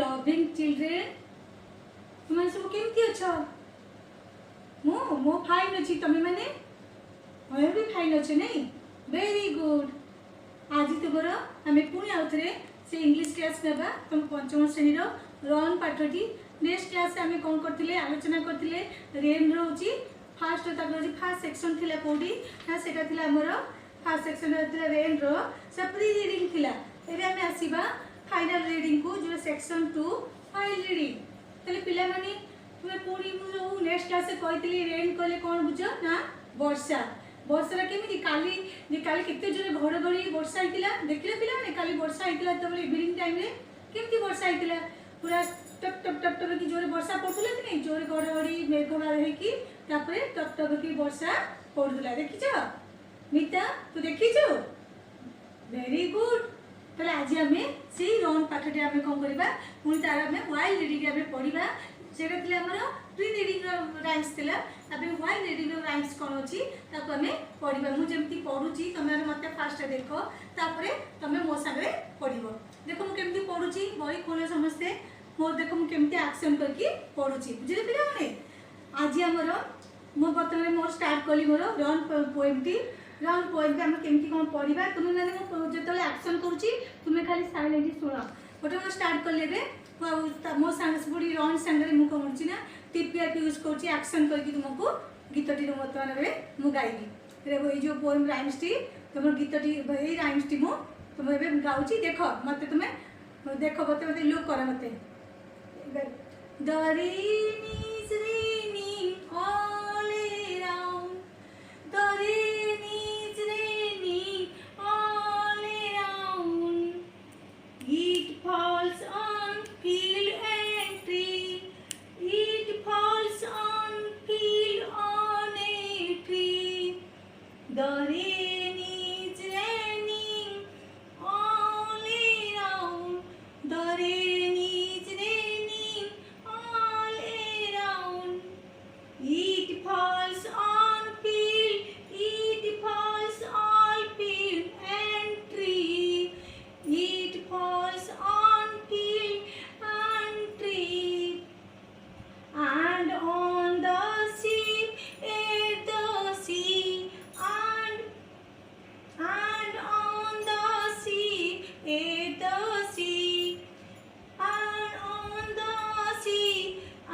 loving children. तुम सब केमती अच्छा मो मो फाइन अच्छी तमें मैंने मैं भी फाइन अच्छे नहीं वेरी गुड आज तुमर आम पुणी आउ थे से इंग्लिश क्लास नेबा तुम पंचम श्रेणी रन पाठटी नेक्स्ट क्लास आम कौन करते आलोचना करते रेन रोची फास्ट फास्ट सेक्शन थी कौटी ना सेटा थिला हमर फास्ट सेक्शन रेन रो सब प्री रीडिंग थिला एबे आम आसीबा फाइनल रीडिंग को जो सेक्शन 2 फाइल रीडिंग तले पिला माने तुमे पुणी मु नेक्स्ट क्लास से कहतली रेन कहले कौन बुझ ना वर्षा वर्षा केमी काली केते जोरे घड़घड़ी वर्षा होइतिला देखले पिला माने काली वर्षा होइतिला तबले इवनिंग टाइम रे केमती वर्षा होइतिला पूरा टप टप टप टप की जोरे वर्षा पड़ुला कि नहीं जोरे घड़घड़ी मेघमाल है कि तापरे टप टप की वर्षा पड़ुला देखिछ मिता तू देखिछ वेरी गुड तले आज आमे से रन पाठटे आमे कोन करबा पुनी तार आमे वाइल्ड रीडिंग आमे पढिबा सेटा थिला हमर प्री रीडिंग राइम्स थिला अबे वाइल्ड रीडिंग राइम्स कोन अछि ताको आमे पढिबा मु जेमति पढुची तमे मते फास्ट देखो तापरे तमे मो संगे पढिबो देखो मु केमति पढुची बही खोले समस्ते मोर देखो मु केमति एक्शन करके पढुची बुझले पिला माने आज हमर मो बतले मो स्टार्ट कली मोर रन पोएमटी रन पोएम के हम केमति कोन पढिबा तुमे माने मो जेतले एक्शन करूची तुमे खाली साइलेंटली सुनो ओटा मो स्टार्ट कर लेबे मो सांगस बुडी रन संगे मु कहूची ना टीपीआर यूज करची एक्शन करके तुमको गीतटी वर्तमान रे मु गाइबी रे ए जो पोएम राइम्स टी तुम गीतटी ए राइम्स टी मु तुम एबे गाउची देखो मते तुमे देखो मते लुक कर मते The rain is raining all around. The rain is raining all around. It falls on field and tree. It falls on field on a tree. The rain is raining all around. The rain is raining all around. It falls on field. It falls on field and tree. It falls on field and tree. And on the sea, at the sea, and on the sea, at the sea, and on the sea,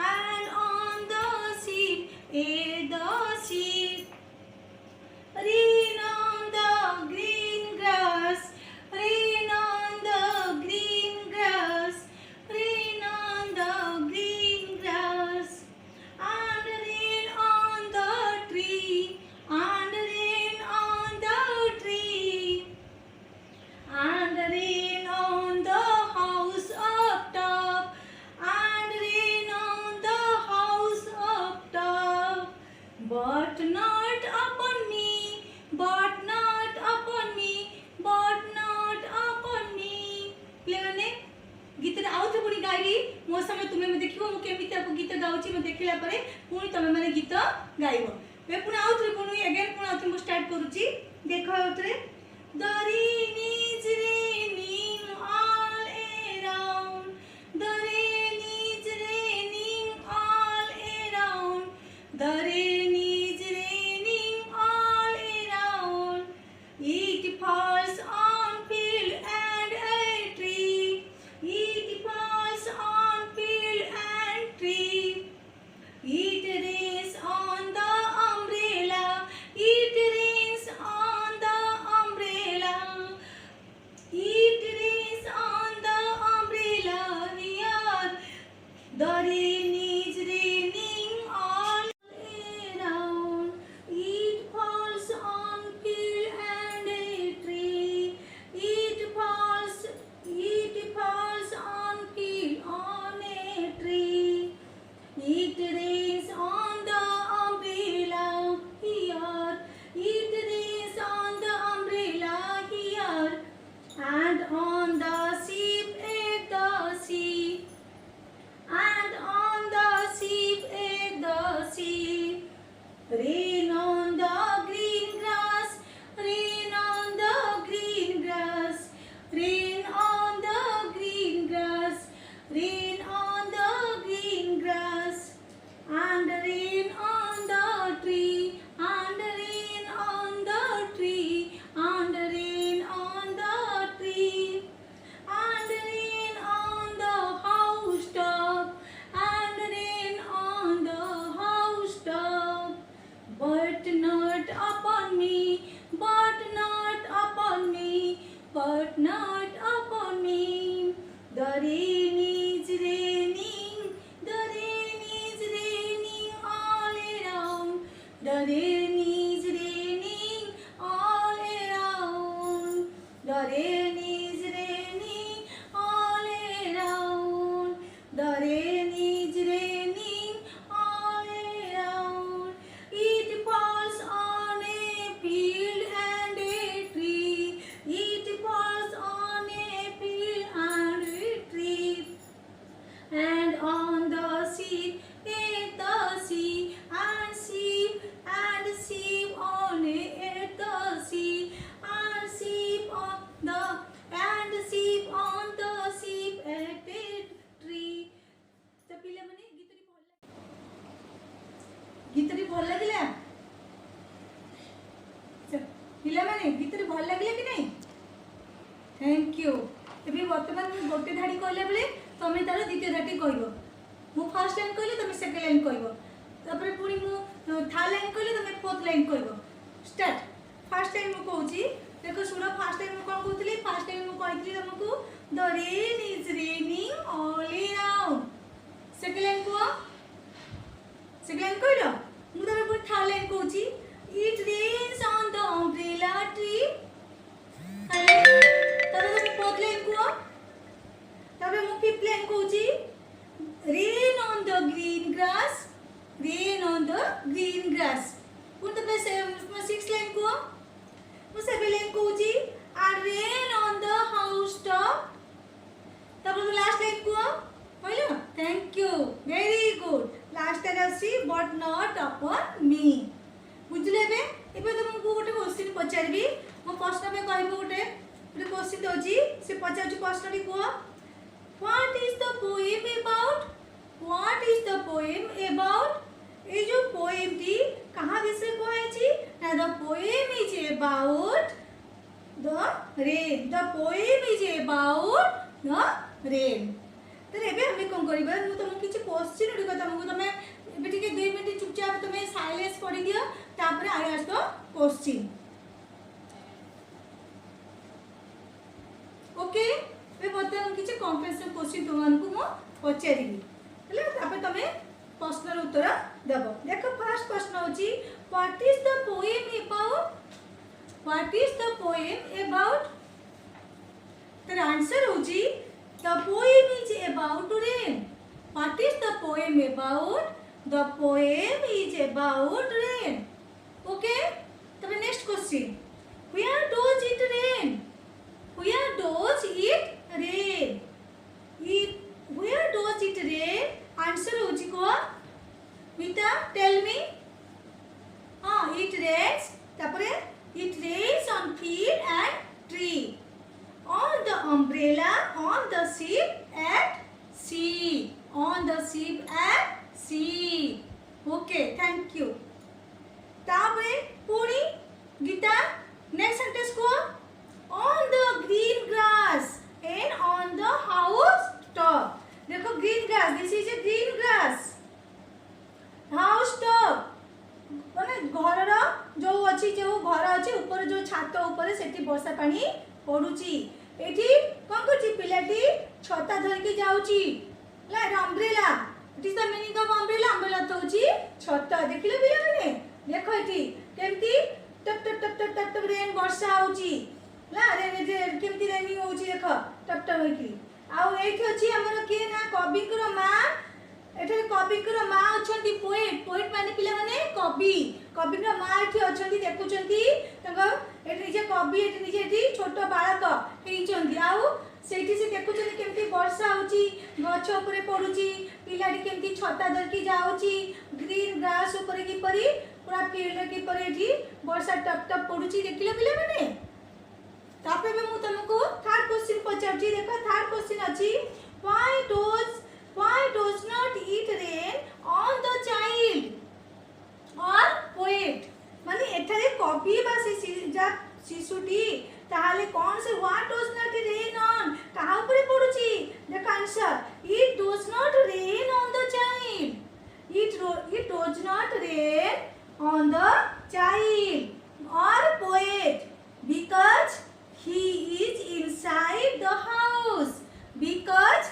and on the sea, at the sea. Rain on the green grass, rain on the green grass, rain on the green grass, and rain on the tree, and rain on the tree, and rain on the house up top, and rain on the house up top, but not upon me, but not upon me, but not upon me. प्लेने गीत आउ थे पुणी गाइबी मो समय तुमे में देखिबो मु केमिति आपको गीत गाउची म देखिला परे पुणी तमे माने गीत गाइबो बे पुणी आउ थे पुणी अगेन पुणी आउ थे मु स्टार्ट करूची देखो आउ थे The rain is raining all around. The rain is raining all around. The rain is raining all around. It falls on field and a tree. It falls on field and tree. It rains on the umbrella. It rains on the umbrella. It rains on the umbrella here. The rain is raining all around. It falls on field and a tree. It falls on field on a tree. It rains on the umbrella here. It rains on the umbrella here. And on the ship at the sea. And on the ship at the sea. Rain on the green grass. Rain on the green grass. Rain on the green grass. Rain rain is raining, the rain is raining all around, the rain is raining all around, the rain is raining all around, the rain is raining all around. It falls on a field and a tree, it falls on a field and a tree, and on the sea, at the sea, and sheep on at the sea, and sheep on the sheep at a tree. तो पिला माने गीतरी भल लागला पिला माने गीतरी भल लागला कि नहीं थैंक यू एबे वर्तमान मु गोटे धाड़ी कहले बेले तमे तार द्वितीय धाड़ी कहबो मु फर्स्ट लाइन कहले तमे सेकंड लाइन कहबो तापर पुनी मु थर्ड लाइन कहले तमे फोर्थ लाइन कहबो स्टार्ट फर्स्ट लाइन मु कहूची देखो सुनो फर्स्ट लाइन मु कोन कहतली फर्स्ट लाइन मु कहतली तुमको the rain is raining all around second line को सेकंड लाइन कहलो मु तापर पुनी थर्ड लाइन कहूची it rains on the umbrella tree तापर फोर्थ लाइन को तापर मु फिफ्थ लाइन कहूची rain on the green grass, rain on the green grass. पुन तापर सिक्स्थ लाइन को मु सेवेंथ लाइन कहूची and rain on the housetop. तापर लास्ट लाइन को कहलो thank you very good last time आसी बट नॉट अपॉन मी बुझले बे एबे तुमको गोटे क्वेश्चन पचारबी मो प्रश्न में कहबो गोटे क्वेश्चन दोची से पचारछु प्रश्न को What is the poem about? What is the poem about? ये जो poem थी कहाँ विषय को है जी? ना the poem is about the rain. The poem is about the rain. तो एबे हमें कौन करिबा मु तुमको किछि क्वेश्चन उडी कथा मु तमे एबे टिके 2 मिनिट चुपचाप तमे साइलेंस पढी दियो तापर आई आस तो क्वेश्चन ओके वे बर्तमान किछि कॉम्प्रेशन क्वेश्चन तुमको मु पचारिबी हले तापर तमे प्रश्नर उत्तर देबो देखो फर्स्ट प्रश्न होची what is the poem about what is the poem about तर आंसर होची the poem is about rain what is the poem about the poem is about rain okay तब next question where does it rain where does it rain it where does it rain answer hochi ko mita tell me it rains tapore it rains on field and tree on the umbrella on the ship at sea on the ship at sea okay thank you tapore puri gita next sentence ko on the green grass and on the house top देखो green grass this is a green grass house top माने घर रो जो अछि जो घर अछि ऊपर जो छात ऊपर सेठी वर्षा पानी पडुची एठी कोन करची पिलाटी छता धर के जाउची ला umbrella it is the meaning of umbrella umbrella तो होची छता देखिले पिला माने देखो एठी केमती टप टप टप टप टप टप रेन वर्षा आउची ला रे केमती रेनिंग होची देखो टप टप होइकी आउ एठी अछि हमर के ना कविकर मां एठी कविकर मां अछंती पोएट पोएट माने पिला माने कवि कविकर मां एठी अछंती देखुचंती तंग एठी जे कवि एठी निजे एठी छोटो बालक हेइचंती आउ सेठी से देखुचंती केमती वर्षा होची गछ ऊपर पडुची पिलाडी केमती छता धरकी जाउची ग्रीन ग्रास ऊपर की परी पूरा फील्ड की परी एठी वर्षा टप टप पडुची देखिले पिला माने तापर में मु तुमको थर्ड क्वेश्चन पचारची देखो थर्ड क्वेश्चन अछि why does not it rain on the child or poet माने एठारे कवि बा से जा शिशुटी ताहाले कोन से what does not rain on कहा ऊपर पडुची देखो answer it does not rain on the child it does not rain on the child or poet because he is inside the house because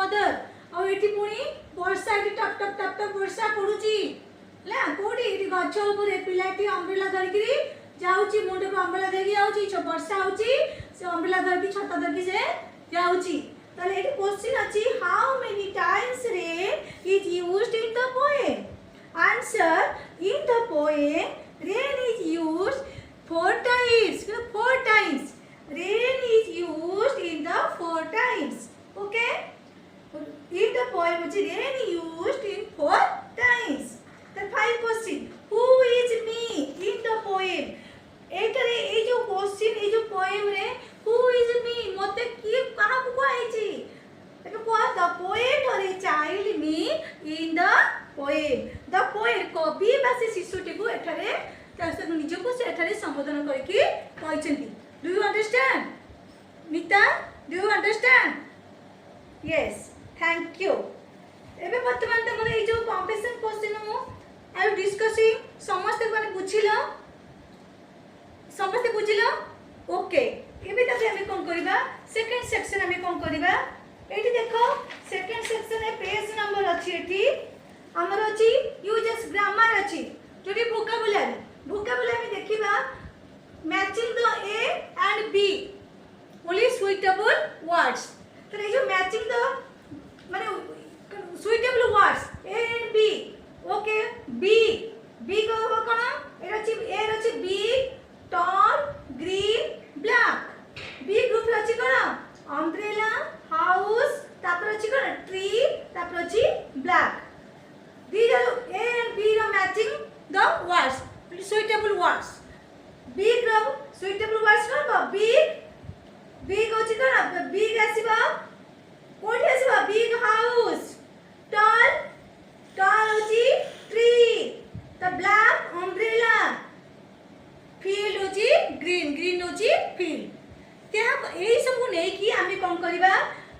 mother ଆଉ ଏଠି ପୁଣି ବର୍ଷା ଏଠି ଟପ ଟପ ଟପ ଟପ ବର୍ଷା ପଡୁଛି ହେଲା କୋଉଠି ଏଠି ଗଛ ଉପରେ ପିଲାଟି ଅମ୍ବ୍ରେଲା ଧରିକି ଯାଉଛି ମୁଣ୍ଡକୁ ଅମ୍ବ୍ରେଲା ଧରିକି ଯାଉଛି ବର୍ଷା ହଉଛି ସେ ଅମ୍ବ୍ରେଲା ଧରିକି ଛତା ଧରିକି ସେ ଯାଉଛି ତାହେଲେ ଏଠି क्वेश्चन ଅଛି how many times rain is used in the poem answer in the poem rain is used 4 times 4 times rain is used in the 4 times okay in the poem rain is used in 4 times the 5 question who is me in the poem एटरे ए जो question ए जो poem रे who is me मते की कहा को आइची एके को the poet और a child me in the poem the poet कवि बा से शिशुटी को एठरे तासे निज को से एठरे संबोधन करके कहचंती डू यू अंडरस्टैंड नीता do you understand yes thank you एबे वर्तमान तमर ए जो कॉम्पिटिशन क्वेश्चन मु आई एम डिस्कसिंग समस्त माने बुझिलो समस्त बुझिलो ओके एबे तबे हमें कोन करबा सेकंड सेक्शन हमें कोन करबा एठी देखो second section A page number अछि एठी हमर अछि यूजेस ग्रामर अछि जोटी वोकैबुलरी देखिबा matching the A and B only suitable words तो ए जो मैचिंग द माने suitable words A and B okay B B को कोन ए अछि ए अछि B tall green black b group रे अछि कोन umbrella house तापर अछि कोन tree तापर अछि black these are a and b are matching the words suitable words b group suitable words cone big अछि कोन big आसीबा कोठी आसीबा big house tall अछि tree the black umbrella field होची ग्रीन होची field त्या एई सब नै कि आमे कोन करबा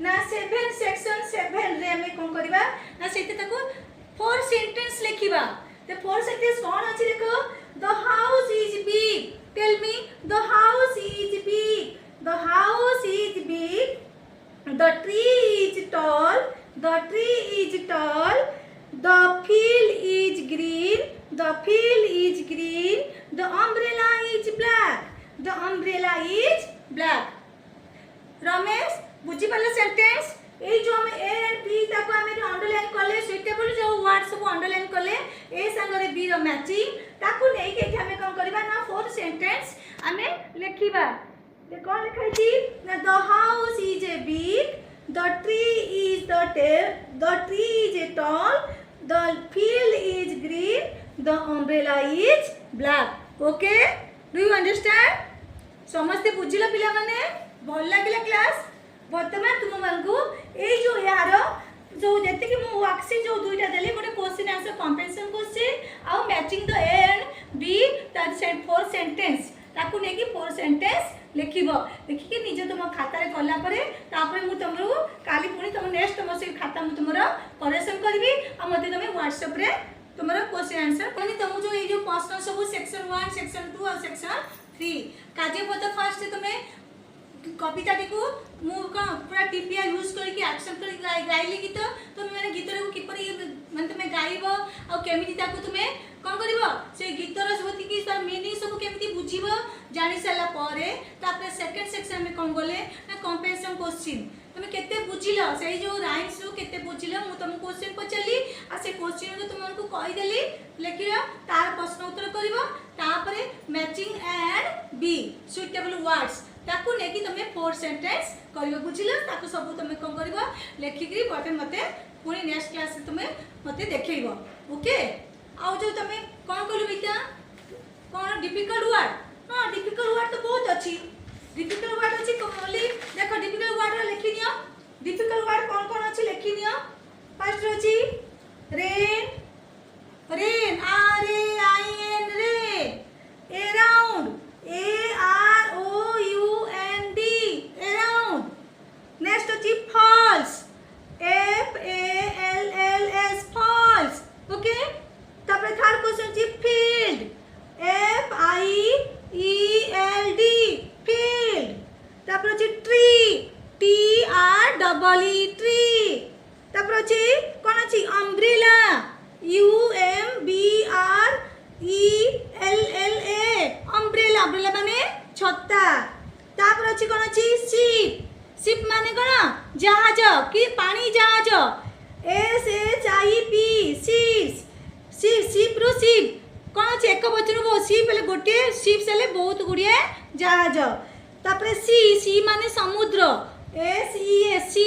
ना 7 सेक्शन 7 रे आमे कोन करबा ना सेते ताको 4 सेंटेंस लिखिबा ते 4 सेंटेंस कोन अछि देखो the house is big tell me the house is big the house is big the tree is tall the tree is tall the field is green the field is green the umbrella is black the umbrella is black Ramesh बुझी पाले sentence ए जो हम ए and B ताको हम underline करले suitable जो word सब underline करले ए संगरे बी रो मैचिंग ताको नै के हम कोन करबा ना 4 सेंटेंस हमें लिखिबा ते कोन लिखाई छी ना the house is a big the tree is a tall the field is green the umbrella is black okay do you understand समस्त बुझिला पिला माने भल लागला क्लास वर्तमान तुम मानकू ए जो यार जो जते कि मु वर्कशीट जो दुईटा देले गोटे क्वेश्चन आंसर कंपेंसेशन क्वेश्चन आ matching the A and B that sent 4 sentence ताकू ने कि 4 सेंटेंस लिखिबो देखि कि निजे तुम खाता रे कला परे तापरे मु तुमरो काली पुनी तुम नेक्स्ट तुम से खाता मु तुमरो करेक्शन करबी आ मते तुम WhatsApp रे तुम्हारा क्वेश्चन आंसर माने तुम जो ये जो प्रश्न सब सेक्शन 1 सेक्शन 2 और सेक्शन 3 काजे पद फास्ट तुम्हें कविता को मु कोन पूरा टीपीआर यूज करके एक्शन कर गाइली गीत तुम माने गीत रे किपरि माने तुम गाइबो आ केमिति ताको तुम कोन करिवो से गीत रे सबति की सर मीनिंग सब केमिति बुझिबो जानि साला परे तापर सेकंड सेक्शन में कोन बोले ना कंपेंसेशन क्वेश्चन तुम केते बुझिलो से जो राइम्स रो केते बुझिलो मु तुम क्वेश्चन पचली आ से क्वेश्चन रो तुमको कहि देली लेखियो तार प्रश्न उत्तर करिवो तापरे matching and B suitable words ताकू ने कि तुम 4 सेंटेंस करिवो बुझिलो ताकू सब तुम कोन करिवो लेखि कि बटन मते पुनी नेक्स्ट क्लास से तुम मते देखैबो ओके आ जो तुम कोन कलु बिता कोन डिफिकल्ट वर्ड हां डिफिकल्ट वर्ड तो बहुत अछि डिफिकल्ट वर्ड अछि ओनली देखो डिफिकल्ट वर्ड लिखि नियो डिफिकल्ट वर्ड कोन अछि लिखि नियो फर्स्ट अछि rain rain R A I N rain around A R O U N D around next अछि falls F A L L S falls okay तब थर्ड क्वेश्चन अछि field F I E L D field तापर अछि tree T R double E tree तापर अछि कोन अछि umbrella UMBRELLA umbrella umbrella माने छत्ता तापर अछि कोन अछि शिप शिप माने कोन जहाज कि पानी जहाज SHIP शिप्स शिप शिप रु शिप कोन अछि एक वचन बो शिप ले गोटे शिप सेले बहुत गुडिए जहाज तापर सी सी माने समुद्र SES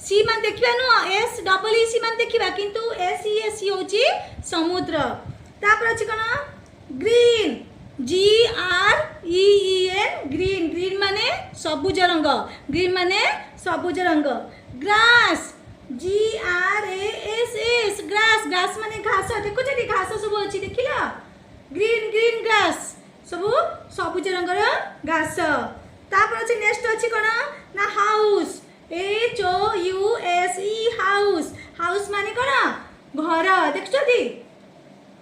सी मान देखिबा नु SEEC मान देखिबा किंतु SES होची समुद्र तापर अछि कोन ग्रीन GREEN ग्रीन ग्रीन माने सबुज रंग ग्रीन माने सबुज रंग ग्रास GRASS ग्रास ग्रास माने घास देखो जदी घास सब अछि देखिला ग्रीन ग्रीन ग्रास सब सबुज रंगर घास तापर अछि नेक्स्ट अछि कोन ना हाउस HOUSE हाउस हाउस माने कोन घर देखछदी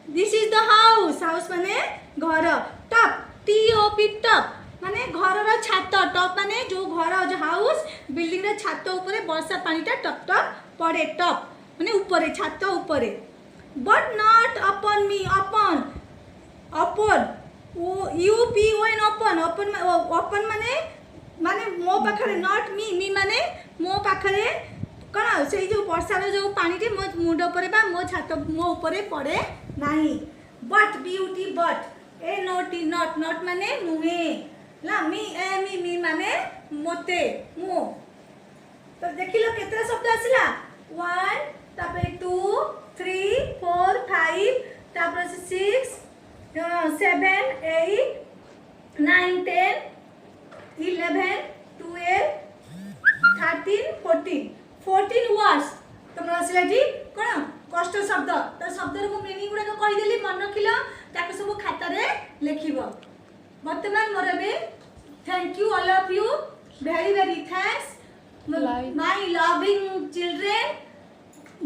this is the house house माने घर टॉप TOP टॉप माने घर रो छात टॉप माने जो घर जो हाउस बिल्डिंग रो छात ऊपर वर्षा पानीटा टप टप पड़े टॉप माने ऊपर छात ऊपर but not upon me upon upon UPON upon upon upon माने माने मो पाखरे नॉट मी मी माने मो पाखरे कोन से जो वर्षा रो जो पानी टे मो मुंड ऊपर बा मो छात मो ऊपर पड़े नाही but beauty but NOT not not माने नुहे ला मी मी माने मोते मो तो देखिलो केतरा शब्द आसिला 1 तापर 2 3 4 5 तापर 6 7 8 9 10 11 12 13 14 वर्ड्स तुम आसिला जी कोन कष्ट शब्द त शब्द रो मीनिंग गुडा कहि देली मन रखिलो ताको सब खाता रे लिखिबो वर्तमान मोरबे thank you all of you very very thanks my loving children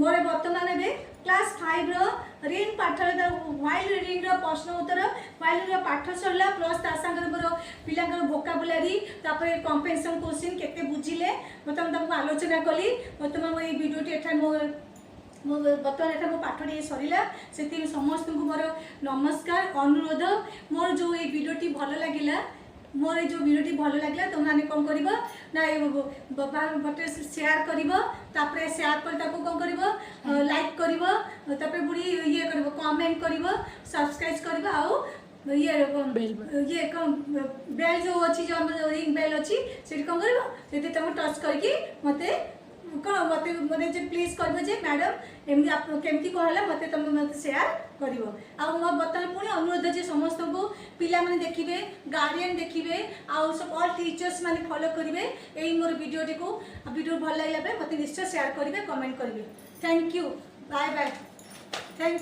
मोरे वर्तमान बे क्लास 5 रो रीड पाठ व्हाइल रीडिंग रो प्रश्न उत्तर व्हाइल रो पाठ सरला प्लस ता संगर मोर पिलांकर वोकाबुलरी तापर कंपेंशन क्वेश्चन केते बुझिले वर्तमान तुमको आलोचना कली वर्तमान मो ई वीडियो टी एठा मो बर्तमान एटा मो पाठटी सरिला से समस्त को मोर नमस्कार अनुरोध मोर जो ये वीडियोटी भल लगिला मोर जो वीडियोटी भल लगिला तुम माने कोन करबो ना बटे शेयर करबो तापर शेयर पर ताको कोन करबो लाइक करबो तापर बुडी ये करबो कमेंट करबो सब्सक्राइब करबो आ ये बेल जो अच्छी जो रिंग बेल अच्छी से कौन कर तुम टच करके मत कौन मत मैंने प्लीज कर मैडम एमती आप केमती कहला मत तुम मत शेयर कर बर्तमान पुणी अनुरोध जे समस्त को पिला माने देखिबे गार्डियन देखिबे आउ सब ऑल टीचर्स माने फॉलो करिवे एई मोर वीडियो को वीडियो भल लागला पे मत निश्चय शेयर करिवे कमेंट करिवे thank you bye bye thank